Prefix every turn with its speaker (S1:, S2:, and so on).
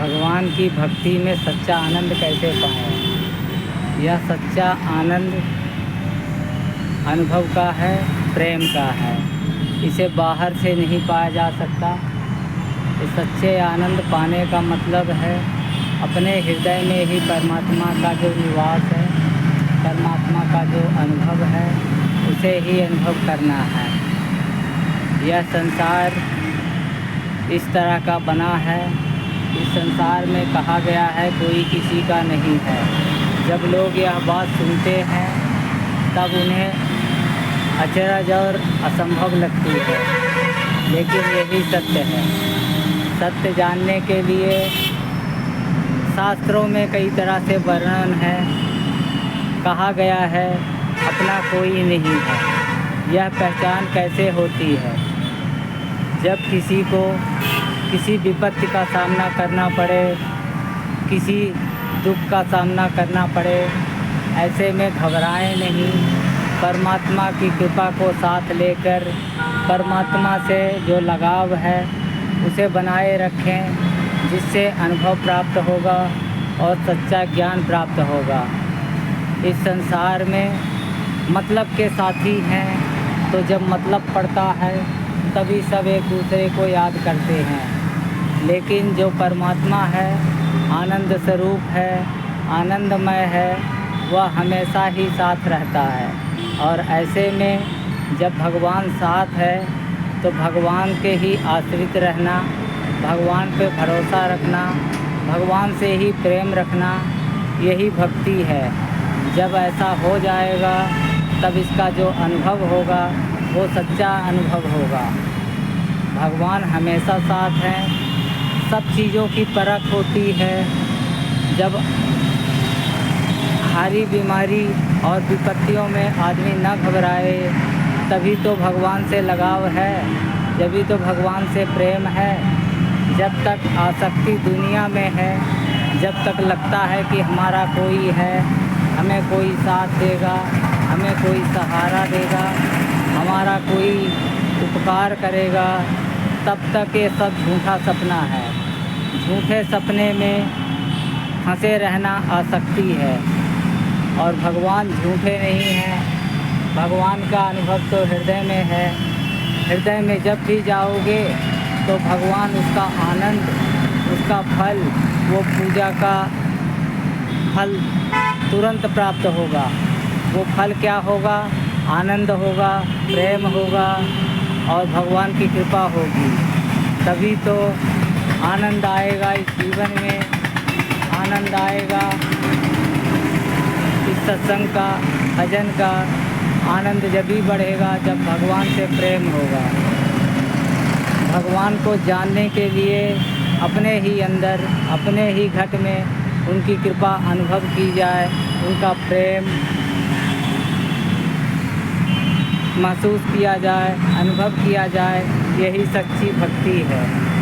S1: भगवान की भक्ति में सच्चा आनंद कैसे पाएं। यह सच्चा आनंद अनुभव का है, प्रेम का है। इसे बाहर से नहीं पाया जा सकता। इस सच्चे आनंद पाने का मतलब है अपने हृदय में ही परमात्मा का जो निवास है, परमात्मा का जो अनुभव है, उसे ही अनुभव करना है। यह संसार इस तरह का बना है। इस संसार में कहा गया है कोई किसी का नहीं है। जब लोग यह बात सुनते हैं तब उन्हें अचरज और असंभव लगती है, लेकिन यही सत्य है। सत्य जानने के लिए शास्त्रों में कई तरह से वर्णन है। कहा गया है अपना कोई नहीं है। यह पहचान कैसे होती है? जब किसी को किसी विपत्ति का सामना करना पड़े, किसी दुख का सामना करना पड़े, ऐसे में घबराएं नहीं। परमात्मा की कृपा को साथ लेकर परमात्मा से जो लगाव है उसे बनाए रखें, जिससे अनुभव प्राप्त होगा और सच्चा ज्ञान प्राप्त होगा। इस संसार में मतलब के साथी हैं, तो जब मतलब पड़ता है तभी सब एक दूसरे को याद करते हैं। लेकिन जो परमात्मा है, आनंद स्वरूप है, आनंदमय है, वह हमेशा ही साथ रहता है। और ऐसे में जब भगवान साथ है तो भगवान के ही आश्रित रहना, भगवान पे भरोसा रखना, भगवान से ही प्रेम रखना, यही भक्ति है। जब ऐसा हो जाएगा तब इसका जो अनुभव होगा वो सच्चा अनुभव होगा। भगवान हमेशा साथ हैं। सब चीज़ों की परख होती है। जब भारी बीमारी और विपत्तियों में आदमी न घबराए, तभी तो भगवान से लगाव है, जभी तो भगवान से प्रेम है। जब तक आसक्ति दुनिया में है, जब तक लगता है कि हमारा कोई है, हमें कोई साथ देगा, हमें कोई सहारा देगा, हमारा कोई उपकार करेगा, तब तक ये सब झूठा सपना है। झूठे सपने में फंसे रहना आसक्ति है। और भगवान झूठे नहीं हैं। भगवान का अनुभव तो हृदय में है। हृदय में जब भी जाओगे तो भगवान, उसका आनंद, उसका फल, वो पूजा का फल तुरंत प्राप्त होगा। वो फल क्या होगा? आनंद होगा, प्रेम होगा और भगवान की कृपा होगी। तभी तो आनंद आएगा इस जीवन में, आनंद आएगा इस सत्संग का, भजन का। आनंद जब भी बढ़ेगा जब भगवान से प्रेम होगा। भगवान को जानने के लिए अपने ही अंदर, अपने ही घट में उनकी कृपा अनुभव की जाए, उनका प्रेम महसूस किया जाए, अनुभव किया जाए, यही सच्ची भक्ति है।